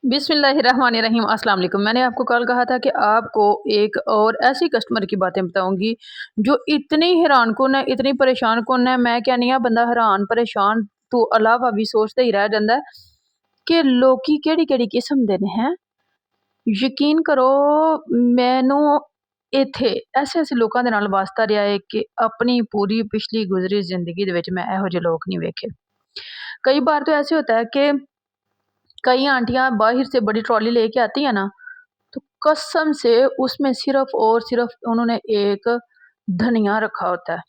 बिस्मिल्लाहिर्रहमानिर्रहीम अस्सलाम वालेकुम। मैंने आपको कल कहा था कि आपको एक और ऐसी कस्टमर की बातें बताऊंगी जो इतनी हैरान कुन है, इतनी परेशान कुन है। मैं क्या नहीं, बंदा हैरान परेशान तो अलावा भी सोचते ही रह जाता है कि लोकी केड़ी केड़ी किस्म दे ने हैं। यकीन करो, मैनू इत्थे ऐसे ऐसे लोगों के नाल वास्ता रहा है कि अपनी पूरी पिछली गुजरी जिंदगी दे विच मैं इहो ਜਿਹੇ लोग नहीं वेखे। कई बार तो ऐसे होता है कि कई आंटियां बाहर से बड़ी ट्रॉली लेके आती है ना, तो कसम से उसमें सिर्फ और सिर्फ उन्होंने एक धनिया रखा होता है।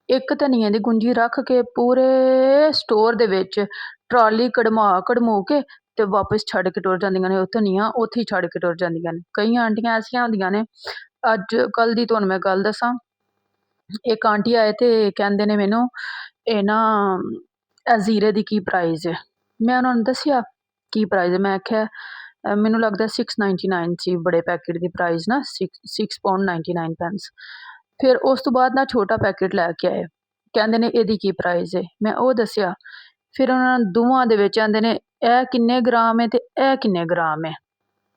एक धनिया दी गुंजी रख के पूरे स्टोर दे विच ट्रॉली कड़मू के ते वापस छड़ के टुर जांदियां ने। ओह धनिया उत्थे ही छड़ के टुर जांदियां ने। कई आंटियां ऐसियां होंदियां ने। अज कल दी तुहानू मैं गल दसां, एक आंटी आए ते कहंदे ने मैनू ए ना जीरे दी की प्राइस है। मैं उन्होंने दसिया की प्राइस है। मैं आख्या मैनू लगता 699 सी बड़े पैकेट की प्राइस ना, 6 £99। फिर उस तो बाद ना छोटा पैकेट लैके आए, कहंदे ने एदी की प्राइस है। मैं वो दसिया। फिर उन्होंने दोवां दे विच आंदे ने ए किन्ने ग्राम है ते ए किन्ने ग्राम है,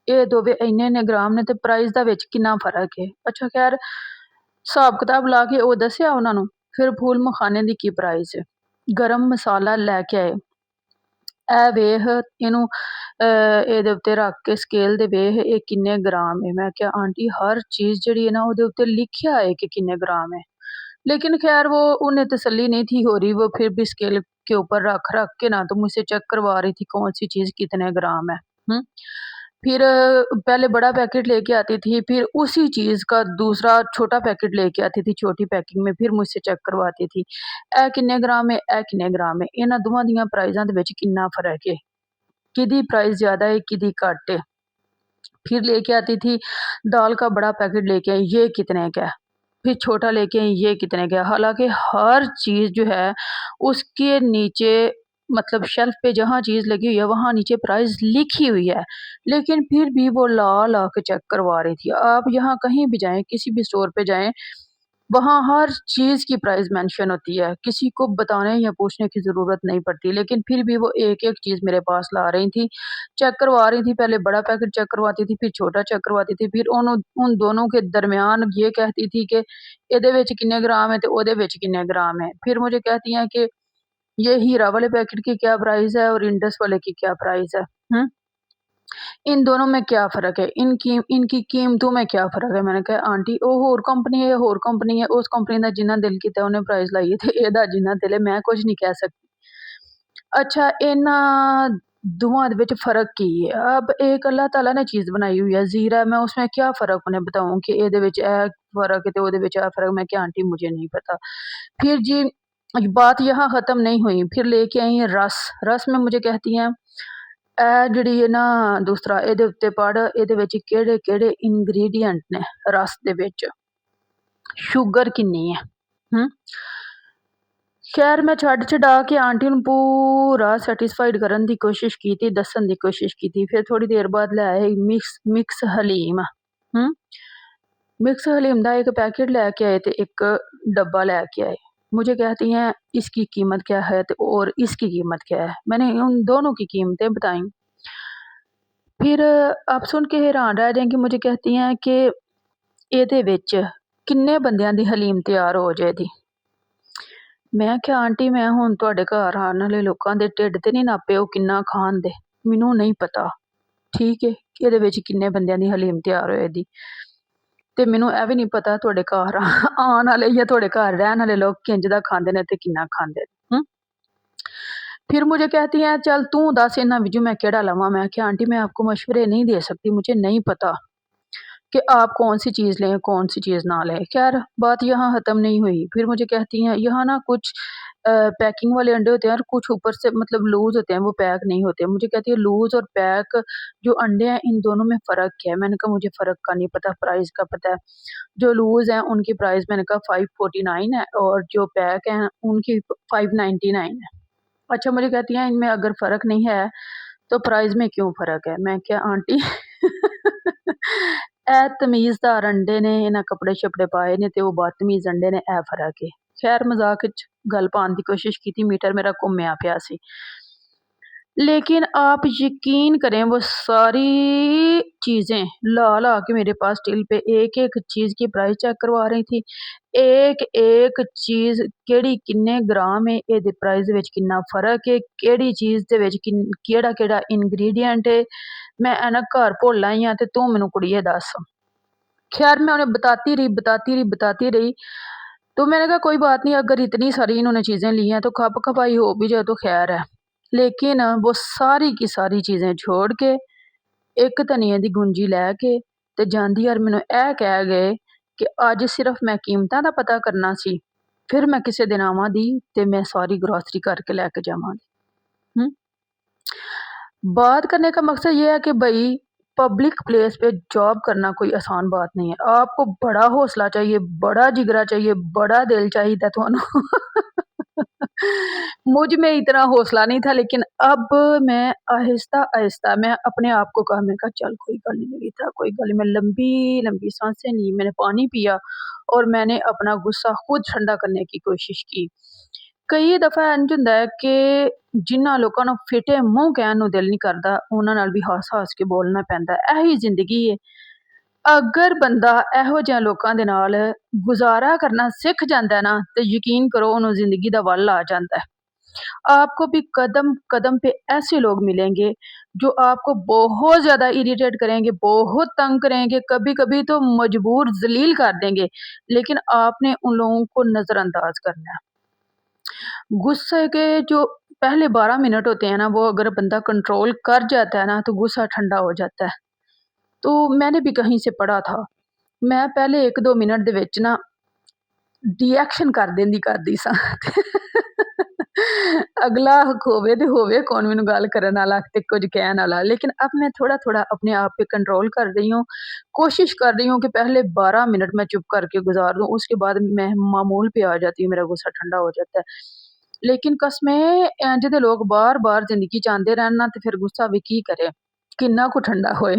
ये दोवे इन्ने इन्ने ग्राम ने ते प्राइस दा विच किन्ना फर्क है। अच्छा खैर, हिसाब किताब ला के वो दसिया उन्होंने। फिर फूल मखाने दी की प्राइस है। गरम मसाला लैके आए, ए वेख इनू एदे उत्ते रख के स्केल दे वेख ये किन्ने ग्राम है। मैं क्या आंटी हर चीज जिहड़ी है ना ओदे उत्ते लिखिया है कि किन्ने ग्राम है। लेकिन खैर वो उन्हें तसल्ली नहीं थी हो रही। वो फिर भी स्केल के ऊपर रख रख के ना तो मुझसे चेक करवा रही थी कौन सी चीज कितने ग्राम है। फिर पहले बड़ा पैकेट लेके आती थी, फिर उसी चीज का दूसरा छोटा पैकेट लेके आती थी छोटी पैकिंग में, फिर मुझसे चेक करवाती थी ए किन्ने ग्राम है, ए किन्ने ग्राम है। इन्हां दोवां दियां प्राइजां दे विच किन्ना फर्क है, किदी प्राइस ज्यादा है किदी घट है। फिर लेके आती थी दाल का बड़ा पैकेट लेके आई, ये कितने का है। फिर छोटा लेके आई, ये कितने का है। हालांकि हर चीज जो है उसके नीचे, मतलब शेल्फ पे जहाँ चीज लगी हुई है वहां नीचे प्राइस लिखी हुई है, लेकिन फिर भी वो ला ला के चेक करवा रही थी। आप यहाँ कहीं भी जाएं, किसी भी स्टोर पे जाएं, वहाँ हर चीज की प्राइस मेंशन होती है। किसी को बताने या पूछने की जरूरत नहीं पड़ती, लेकिन फिर भी वो एक एक चीज मेरे पास ला रही थी, चेक करवा रही थी। पहले बड़ा पैकेट चेक करवाती थी, फिर छोटा चेक करवाती थी, फिर उन दोनों के दरमियान ये कहती थी कि एदे विच किन्ने ग्राम है ते ओदे विच किन्ने ग्राम है। फिर मुझे कहती हैं कि ये हीरा वाले पैकेट की क्या प्राइस है और इंडस वाले की क्या प्राइस है। इन दोनों में क्या फ़र्क है, इनकी कीमतों में क्या फ़र्क है। मैंने कहा आंटी वो होर कंपनी है, होर कंपनी है, उस कंपनी का जिन्ना दिल किया उन्हें प्राइस लाई है ते एदा जिन्ना दिल है मैं कुछ नहीं कह सकती। अच्छा, इन्हां दोवां दे विच फ़र्क की है। अब एक अल्लाह ताला ने चीज़ बनाई हुई है, ज़ीरा है, मैं उसमें क्या फ़र्क उन्हें बताऊँ कि एदे विच ए फ़र्क है ते ओदे विच ए फ़र्क। मैं क्या आंटी मुझे नहीं पता। फिर जी बात यहाँ ख़त्म नहीं हुई, फिर लेके आई हैं रस। रस में मुझे कहती हैं ए जिहड़ी है ना दूसरा एदे उत्ते पढ़ एदे विच केड़े केड़े इंग्रीडिएंट ने रस दे विच, शुगर किन्नी है। खैर मैं छड्ड छड़ा के आंटी नूं पूरा सैटिस्फाइड करन दी कोशिश कीती, दस्सन दी कोशिश कीती। फिर थोड़ी देर बाद ले आए मिक्स हलीम। मिक्स हलीम दा एक पैकेट लेके आए ते एक डब्बा लेके आए। मुझे कहती हैं इसकी कीमत क्या है ते और इसकी कीमत क्या है। मैंने उन दोनों की कीमतें बताई। फिर आप सुन के हैरान रह जाएंगे। मुझे कहती हैं कि एदे विच किन्ने बंदियां दी हलीम तैयार हो जाएगी। मैं क्या आंटी मैं हुण तुहाडे घर आने वाले लोकां दे ढिड ते नहीं नापे ओह किन्ना खान दे, मैनू नहीं पता। ठीक है कि एदे विच किन्ने बंदियां दी हलीम तैयार होएगी ते मैनू ए भी नहीं पता तुहाडे घर आने वाले या तुहाडे घर रहने वाले लोग किंज दा खांदे ने ते किन्ना खांदे ने। फिर मुझे कहती हैं चल तू दस इन्हां विचों मैं केड़ा लवां। मैं क्या आंटी मैं आपको मशवरे नहीं दे सकती, मुझे नहीं पता कि आप कौन सी चीज़ लें कौन सी चीज़ ना लें। खैर बात यहाँ ख़त्म नहीं हुई। फिर मुझे कहती हैं यहाँ ना कुछ पैकिंग वाले अंडे होते हैं और कुछ ऊपर से मतलब लूज़ होते हैं, वो पैक नहीं होते। मुझे कहती है लूज़ और पैक जो अंडे हैं इन दोनों में फ़र्क क्या है। मैंने कहा मुझे फ़र्क का नहीं पता, प्राइस का पता है। जो लूज़ हैं उनकी प्राइस मैंने कहा 549 है और जो पैक हैं उनकी 599 है। अच्छा, मुझे कहती हैं इनमें अगर फ़र्क नहीं है तो प्राइस में क्यों फ़र्क है। मैं क्या आंटी ए तमीज़दार अंडे ने, इन्हां कपड़े शपड़े पाए ने ते वो बदतमीज़ अंडे ने, ए फ़र्क है। खैर मज़ाक च गल पान दी कोशिश कीती, मीटर मेरा घुम्मिया पिया सी। लेकिन आप यकीन करें वो सारी चीज़ें ला ला के मेरे पास टिल पे एक एक चीज़ की प्राइस चेक करवा रही थी। एक एक चीज़ केड़ी किन्ने ग्राम है, ਇਹਦੇ प्राइस ਵਿੱਚ ਕਿੰਨਾ ਫਰਕ ਹੈ, ਕਿਹੜੀ ਚੀਜ਼ ਦੇ ਵਿੱਚ ਕਿਹੜਾ ਕਿਹੜਾ ਇੰਗਰੀਡੀਐਂਟ ਹੈ। मैं है ना घर भुल आई हाँ, ते तू मैनू कुड़िए दस। खैर मैं उन्हें बताती रही। तो मैंने कहा कोई बात नहीं, अगर इतनी सारी इन्होंने चीज़ें ली हैं तो खप खपाई हो भी जाए तो खैर है। लेकिन वो सारी की सारी चीज़ें छोड़ के एक धनिए की गुंजी लैके ते जांदी यार मैनू यह कह गए कि अज सिर्फ मैं कीमतां दा पता करना सी, फिर मैं किसी दिन आवांगी ते मैं सारी ग्रोसरी करके लैके जावांगी। बात करने का मकसद ये है कि भाई पब्लिक प्लेस पे जॉब करना कोई आसान बात नहीं है। आपको बड़ा हौसला चाहिए, बड़ा जिगरा चाहिए, बड़ा दिल चाहिए थानू। मुझ में इतना हौसला नहीं था, लेकिन अब मैं आहिस्ता आहिस्ता मैं अपने आप को कहा, मैं कहा चल कोई गल नहीं लगी था, कोई गल नहीं। मैं लंबी लंबी सांसें ली, मैंने पानी पिया और मैंने अपना गुस्सा खुद ठंडा करने की कोशिश की। कई दफ़ा इंज हुंदा है कि जिन्हां लोकां नूं फिटे मूँह कहण नूं दिल नहीं करदा, उन्हां नाल भी हस-हस के बोलना पैंदा है। ਇਹੀ ਜ਼ਿੰਦਗੀ है। अगर बंदा ਇਹੋ ਜਿਹਿਆਂ ਲੋਕਾਂ ਦੇ ਨਾਲ गुजारा करना सीख जांदा है ना, तो यकीन करो उन्हें ज़िंदगी दा वल आ जांदा है। आपको भी कदम कदम पे ऐसे लोग मिलेंगे जो आपको बहुत ज़्यादा इरिटेट करेंगे, बहुत तंग करेंगे, कभी कभी तो मजबूर जलील कर देंगे, लेकिन आपने उन लोगों को नज़रअंदाज करना है। गुस्से के जो पहले 12 मिनट होते हैं ना, वो अगर बंदा कंट्रोल कर जाता है ना, तो गुस्सा ठंडा हो जाता है। तो मैंने भी कहीं से पढ़ा था, मैं पहले 1-2 मिनट दे विच ना रिएक्शन कर देंदी करदी सां। अगला होवे ते होवे कौन मैनू गल करन वाला ते कुछ कहण वाला, लेकिन अब मैं थोड़ा-थोड़ा अपने आप पे कंट्रोल कर रही हूँ। कोशिश कर रही हूँ कि पहले 12 मिनट मैं चुप करके गुज़ार दूँ, उसके बाद मैं मामूल पे आ जाती हूँ, मेरा गुस्सा ठंडा हो जाता है। लेकिन कसमें इंज दे लोग बार-बार ज़िंदगी च आंदे रहन ना, ते फिर गुस्सा भी की करे, किन्ना कु ठंडा होए।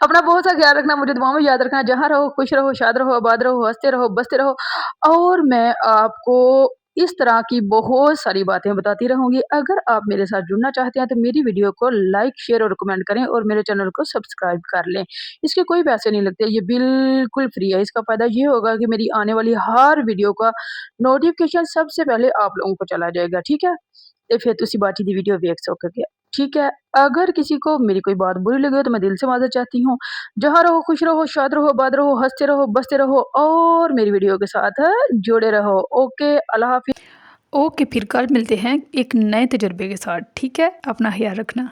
अपना बहुत सा ख्याल रखना, मुझे दुआओं में याद रखना। जहाँ रहो खुश रहो, शाद रहो, आबाद रहो, हँसते रहो, बसते रहो। और मैं आपको इस तरह की बहुत सारी बातें बताती रहूँगी। अगर आप मेरे साथ जुड़ना चाहते हैं तो मेरी वीडियो को लाइक, शेयर और कमेंट करें और मेरे चैनल को सब्सक्राइब कर लें। इसके कोई पैसे नहीं लगते, ये बिल्कुल फ्री है। इसका फ़ायदा ये होगा कि मेरी आने वाली हर वीडियो का नोटिफिकेशन सबसे पहले आप लोगों को चला जाएगा, ठीक है? ते फिर तुसी बाकी दी वीडियो वेख सकोगे, ठीक है? अगर किसी को मेरी कोई बात बुरी लगी हो तो मैं दिल से माफ़ी चाहती हूँ। जहाँ रहो खुश रहो, शाद रहो, आबाद रहो, हँसते रहो, बसते रहो और मेरी वीडियो के साथ जुड़े रहो। ओके, अल्लाह हाफ़िज़। ओके, फिर कल मिलते हैं एक नए तजुर्बे के साथ, ठीक है? अपना ख्याल रखना।